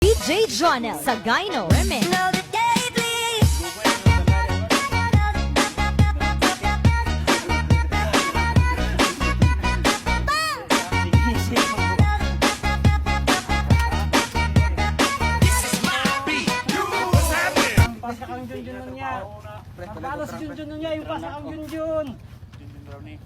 DJ Jonel Sagayno Remix. Pasak ang Junjun nun niya. Mabalo si Junjun nun niya, yung pasak ang Junjun. Junjun raw ni.